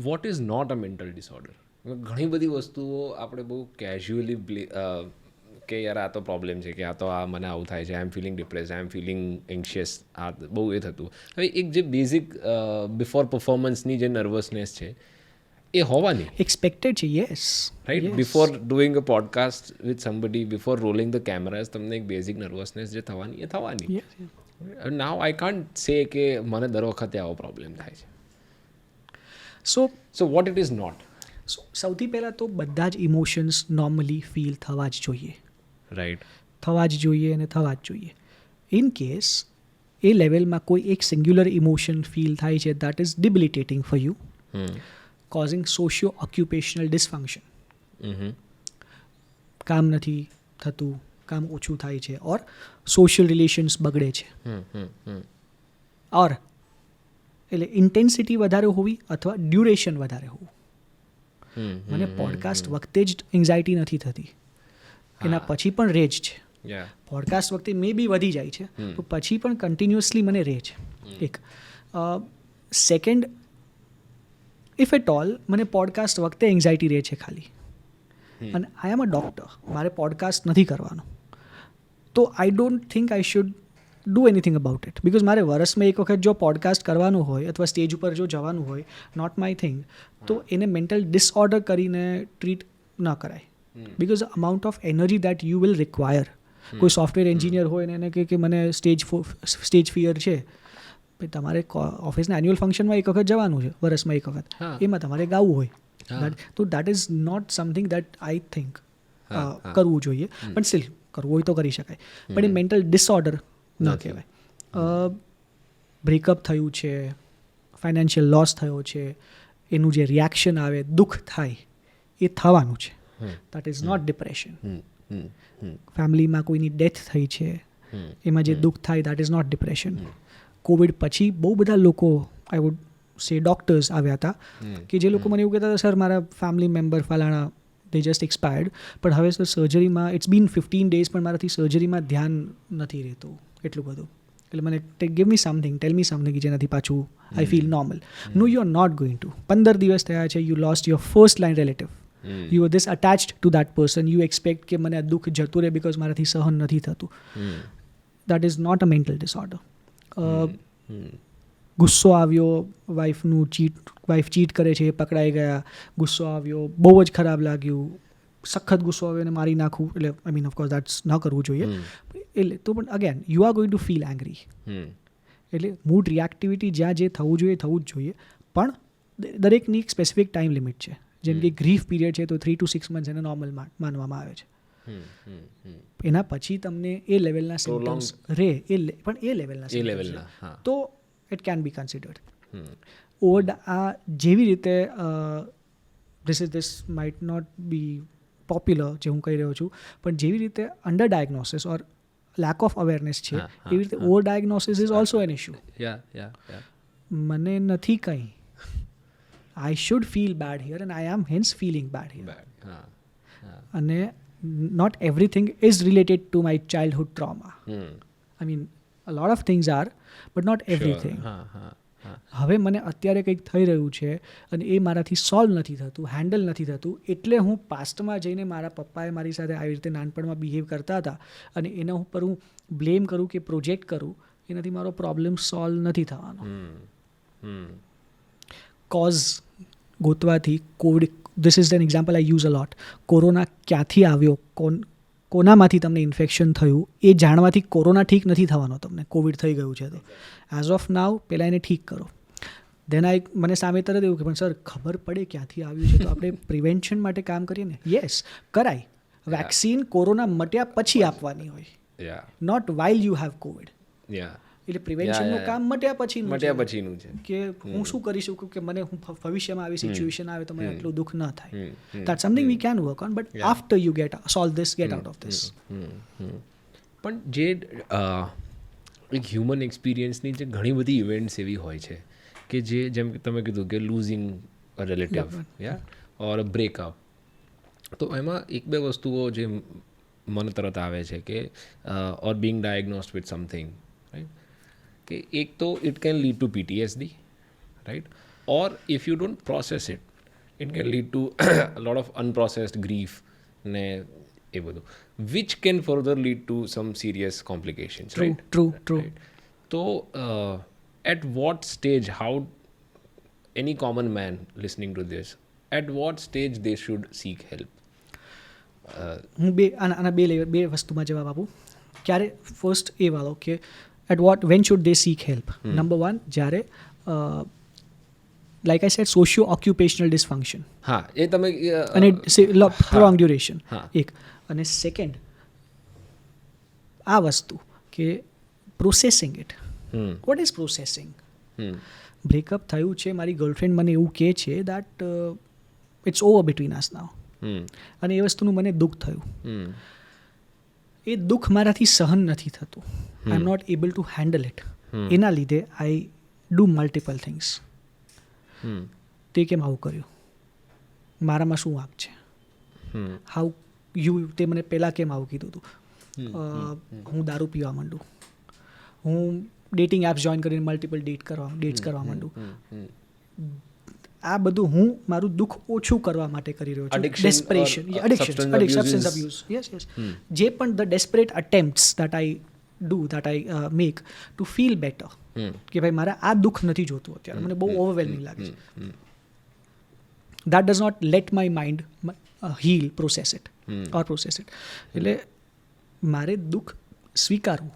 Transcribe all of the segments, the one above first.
Vote is not a mental disorder? ઘણી બધી વસ્તુઓ આપણે બહુ કેઝ્યુઅલી કે યાર આ તો પ્રોબ્લેમ છે, કે આ તો આ મને આવું થાય છે, આઈ એમ ફિલિંગ ડિપ્રેસ, આઈ એમ ફિલિંગ એન્શિયસ, આ બહુ એ થતું. હવે એક જે બેઝિક બિફોર પરફોર્મન્સની જે નર્વસનેસ છે એ હોવાની, એક્સપેક્ટેડ છે. Yes, right. Before doing a podcast with somebody, before rolling the cameras, તમને એક બેઝિક નર્વસનેસ જે થવાની એ થવાની. નાઉ આઈ કાન્ટ સે કે મને દર વખતે આવો પ્રોબ્લેમ થાય છે. So what it is not? સૌથી પહેલાં તો બધા જ ઇમોશન્સ નોર્મલી ફીલ થવા જ જોઈએ, રાઈટ. થવા જ જોઈએ અને થવા જ જોઈએ. ઇન કેસ એ લેવલમાં કોઈ એક સિંગ્યુલર ઇમોશન ફીલ થાય છે, that is debilitating for you, causing socio occupational dysfunction. કામ નથી થતું, કામ ઓછું થાય છે, ઓર સોશિયલ રિલેશન્સ બગડે છે, ઓર એટલે ઇન્ટેન્સિટી વધારે હોવી અથવા ડ્યુરેશન વધારે હોવું. મને પોડકાસ્ટ વખતે જ એન્ઝાયટી નથી થતી, એના પછી પણ રેજ છે. પોડકાસ્ટ વખતે મે બી વધી જાય છે, તો પછી પણ કન્ટિન્યુઅસલી મને રહે છે. એક સેકન્ડ, ઇફ એટ ઓલ મને પોડકાસ્ટ વખતે એન્ઝાયટી રહે છે ખાલી, અને આઈ એમ અ ડૉક્ટર, મારે પોડકાસ્ટ નથી કરવાનો, તો I don't think I should do anything about it. Because મારે વર્ષમાં એક વખત જો પોડકાસ્ટ કરવાનું હોય અથવા સ્ટેજ ઉપર જો જવાનું હોય, નોટ માય થિંગ, તો એને મેન્ટલ ડિસઓર્ડર કરીને ટ્રીટ ન કરાય. Because amount of energy that you will require. કોઈ સોફ્ટવેર એન્જિનિયર હોય ને એને કહે કે મને સ્ટેજ ફિયર છે, તમારે ઓફિસના એન્યુઅલ ફંક્શનમાં એક વખત જવાનું છે, વર્ષમાં એક વખત, એમાં તમારે ગાવું હોય, તો that is not something that I think કરવું જોઈએ. પણ સ્ટીલ કરવું હોય તો કરી શકાય, પણ એ મેન્ટલ ડિસઓર્ડર ન કહેવાય. બ્રેકઅપ થયું છે, ફાઇનાન્શિયલ લોસ થયો છે, એનું જે રિએક્શન આવે, દુઃખ થાય, એ થવાનું છે. That is not depression. ફેમિલીમાં કોઈની ડેથ થઈ છે, એમાં જે દુઃખ થાય, that is not depression. Covid પછી બહુ બધા લોકો, આઈ વુડ સે ડૉક્ટર્સ આવ્યા હતા, કે જે લોકો મને એવું કહેતા હતા, સર મારા ફેમિલી મેમ્બર ફલાણા they just expired, પણ હવે સર સર્જરીમાં ઇટ્સ બીન 15 days પણ મારાથી સર્જરીમાં ધ્યાન નથી રહેતું એટલું બધું. એટલે મને give me something, tell me something, જેનાથી પાછું I feel normal. No, you are not going to. 15 દિવસ થયા છે, you lost your first line relative, you are this attached to that person, you expect કે મને આ દુઃખ જતું રહે બિકોઝ મારાથી સહન નથી થતું. That is not a mental disorder. ગુસ્સો આવ્યો, વાઈફ ચીટ કરે છે, પકડાઈ ગયા, ગુસ્સો આવ્યો, બહુ જ ખરાબ લાગ્યું, સખત ગુસ્સો આવ્યો અને મારી નાખવું, એટલે આઈ મીન ઓફકોર્સ દેટ્સ ન કરવું જોઈએ. એટલે તો પણ again you are going to feel angry. એટલે મૂડ રિએક્ટિવિટી જ્યાં જે થવું જોઈએ થવું જ જોઈએ, પણ દરેકની એક સ્પેસિફિક ટાઈમ લિમિટ છે. જેમ કે ગ્રીફ પીરિયડ છે, તો 3 to 6 months એને નોર્મલ માનવામાં આવે છે. એના પછી તમને એ લેવલના સિમ્પટમ્સ રહે, પણ એ લેવલના સિમ્પટમ્સ તો ઇટ કેન બી કન્સિડર્ડ. આ જેવી રીતે this might not be popular જે હું કહી રહ્યો છું, પણ જેવી રીતે under diagnosis or lack of awareness છે, એવી રીતે over diagnosis is also an issue. મને નથી કંઈ, I should feel bad here and I am hence feeling bad here. અને not everything is related to my childhood trauma. I mean, a lot of things are, but not everything. હવે મને અત્યારે કંઈક થઈ રહ્યું છે અને એ મારાથી સોલ્વ નથી થતું, હેન્ડલ નથી થતું, એટલે હું પાસ્ટમાં જઈને મારા પપ્પાએ મારી સાથે આવી રીતે નાનપણમાં બિહેવ કરતા હતા અને એના ઉપર હું બ્લેમ કરું કે પ્રોજેક્ટ કરું, એનાથી મારો પ્રોબ્લેમ સોલ્વ નથી થવાનો. કોઝ ગોતવાથી COVID, this is an example I use a lot. Corona ક્યાંથી આવ્યો, કોનામાંથી તમને ઇન્ફેક્શન થયું, એ જાણવાથી કોરોના ઠીક નથી થવાનો. તમને કોવિડ થઈ ગયું છે તો એઝ ઓફ નાવ પહેલાં એને ઠીક કરો. દેન મને સામે તરત એવું કે પણ સર ખબર પડે ક્યાંથી આવ્યું છે તો આપણે પ્રિવેન્શન માટે કામ કરીએ ને. યસ, કરાય. વેક્સિન કોરોના મટ્યા પછી આપવાની હોય, not while you have Covid. એટલે પ્રિવેન્શનનું કામ મટ્યા પછીનું છે કે હું શું કરી શકું કે મને ભવિષ્યમાં આવી સિચ્યુએશન આવે તો મને આટલું દુઃખ ન થાય. That's something we can work on, but after you get out of this. પણ જે એક હ્યુમન એક્સપિરિયન્સની જે ઘણી બધી ઇવેન્ટ્સ એવી હોય છે કે જે, જેમ તમે કીધું કે લૂઝિંગ અ રિલેટિવ ઓર અ બ્રેકઅપ, તો એમાં એક બે વસ્તુઓ જે મને તરત આવે છે કે ઓર બિંગ ડાયગ્નોસ્ડ વિથ સમથિંગ, રાઈટ, કે એક તો it can lead to PTSD, right, or if you don't process it, it can lead to a lot of unprocessed grief ને એ બધું, which can further lead to some serious complications, right? True. Right. So at what stage, how any common man listening to this, at what stage they should seek help? હું આના બે વસ્તુમાં જવાબ આપું. ક્યારે first એ વાળો કે when should they seek help. Number 1, જ્યારે like I said socio occupational dysfunction, હા એ તમે અને પ્રોંગ ડ્યુરેશન, એક. અને સેકન્ડ આ વસ્તુ કે processing it. What is processing? Breakup થયું છે, મારી ગર્લફ્રેન્ડ મને એવું કહે છે that it's over between us now, અને એ વસ્તુનું મને દુઃખ થયું. એ દુઃખ મારાથી સહન નથી થતું. I am not able to handle it. એના લીધે આઈ ડુ મલ્ટિપલ થિંગ્સ. તે કેમ આવું કર્યું? મારામાં શું વાંક છે? હાઉ તે મને પહેલાં કેમ આવું કીધું હતું? હું દારૂ પીવા માંડું, હું ડેટિંગ એપ્સ જોઈન કરીને મલ્ટિપલ ડેટ્સ કરવા માંડું. આ બધું હું મારું દુઃખ ઓછું કરવા માટે કરી રહ્યો છું. Desperation, substance abuse, yes. જે પણ the desperate attempts that I make to feel better, કે ભાઈ મારે આ દુઃખ નથી જોતું અત્યારે, મને બહુ ઓવરવેલ્મિંગ લાગે છે. That does not let my mind heal, process it. એટલે મારે દુઃખ સ્વીકારવું,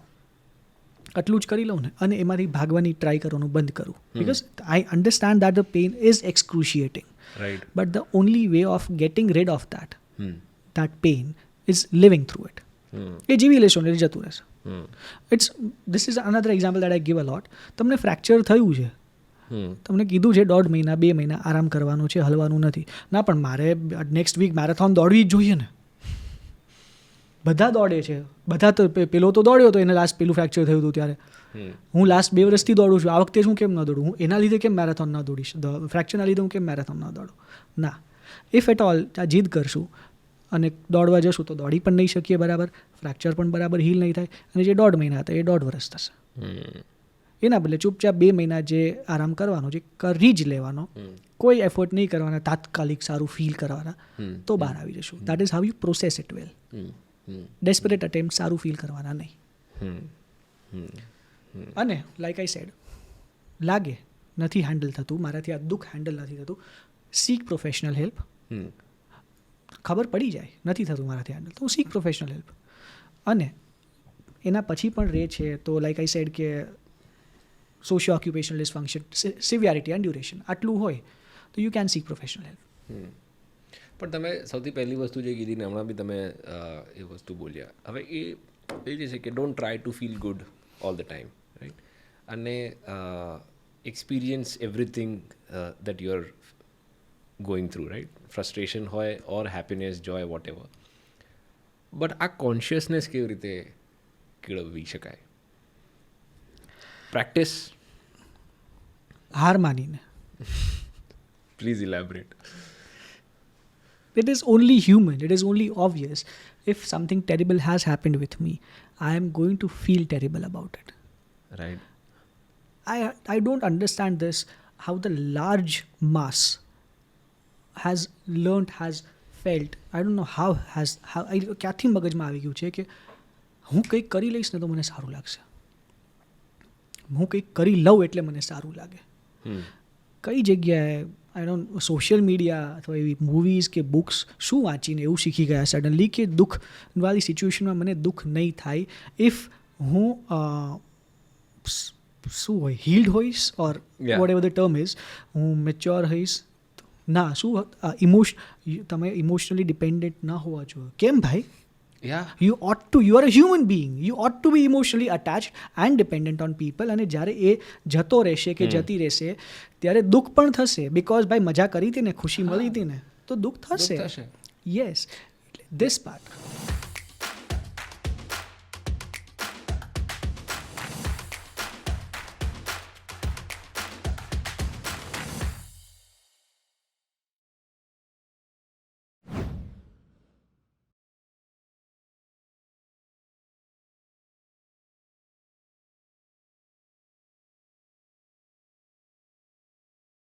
આટલું જ કરી લઉં ને, અને એમાંથી ભાગવાની ટ્રાય કરવાનું બંધ કરું. Because I understand that the pain is excruciating, but the only way of getting rid of that pain is living through it. એ જીવી લેશો ને જતું રહેશે. This is another example that I give a lot. તમને fracture થયું છે, તમને કીધું છે 1.5 મહિના 2 મહિના આરામ કરવાનું છે, હલવાનું નથી. ના, પણ મારે નેક્સ્ટ વીક મેરેથોન દોડવી જ જોઈએ ને. બધા દોડે છે, બધા તો પેલો તો દોડ્યો તો એને લાસ્ટ પેલું ફ્રેક્ચર થયું હતું ત્યારે. હું લાસ્ટ 2 વર્ષથી દોડું છું, આ વખતે શું કેમ ન દોડું? હું એના લીધે કેમ મેરેથોન ન દોડીશ? ફ્રેક્ચરના લીધે હું કેમ મેરેથોન ન દોડું? ના, ઇફ એટ ઓલ આ જીદ કરશું અને દોડવા જશું તો દોડી પણ નહીં શકીએ બરાબર, ફ્રેક્ચર પણ બરાબર હીલ નહીં થાય, અને જે 1.5 મહિના હતા એ 1.5 વર્ષ થશે. એના બદલે ચૂપચાપ 2 મહિના જે આરામ કરવાનો, જે કરી જ લેવાનો, કોઈ એફર્ટ નહીં કરવાના, તાત્કાલિક સારું ફીલ કરવાના, તો બહાર આવી જશું. That is how you process it well. Desperate attempt સારું ફીલ કરવાના નહીં. અને લાઈક આઈ સેડ, લાગે નથી હેન્ડલ થતું, મારાથી આ દુઃખ હેન્ડલ નથી થતું, સીક પ્રોફેશનલ હેલ્પ. ખબર પડી જાય નથી થતું મારાથી હેન્ડલ, તો સીક પ્રોફેશનલ હેલ્પ. અને એના પછી પણ રહે છે તો લાઈક આઈ સેડ કે socio occupational dysfunction, severity and duration, આટલું હોય તો you can seek professional help. પણ તમે સૌથી પહેલી વસ્તુ જે કીધી ને હમણાં બી તમે એ વસ્તુ બોલ્યા, હવે એ જે છે કે don't try to feel good all the time, right? અને experience everything that you are going through, right? Frustration હોય or happiness, joy, whatever. But આ કોન્શિયસનેસ કેવી રીતે કેળવવી શકાય? પ્રેક્ટિસ? હાર માનીને. Please elaborate. It is only human, it is only obvious. If something terrible has happened with me, I am going to feel terrible about it. Right. I don't understand this, how the large mass has learnt, has felt. I don't know how ક્યાંથી મગજમાં આવી ગયું છે કે હું કંઈક કરી લઈશ ને તો મને સારું લાગશે, હું કંઈક કરી લઉં એટલે મને સારું લાગે. કઈ જગ્યાએ આઈ ડોન્ટ, સોશિયલ મીડિયા અથવા એવી મૂવીઝ કે બુક્સ શું વાંચીને એવું શીખી ગયા સડનલી કે દુઃખવાળી સિચ્યુએશનમાં મને દુઃખ નહીં થાય ઇફ હું શું હોય, હીલ્ડ હોઈશ, ઓર vote ever the term is, હું મેચ્યોર હોઈશ. ના, શું તમે ઇમોશનલી ડિપેન્ડન્ટ ના હોવા જોઈએ. કેમ ભાઈ? You are a human being. You ought to be emotionally attached and dependent on people. અને જ્યારે એ જતો રહેશે કે જતી રહેશે ત્યારે દુઃખ પણ થશે, બિકોઝ ભાઈ મજા કરી હતી ને, ખુશી મળી હતી ને, તો દુઃખ થશે. Yes, this part.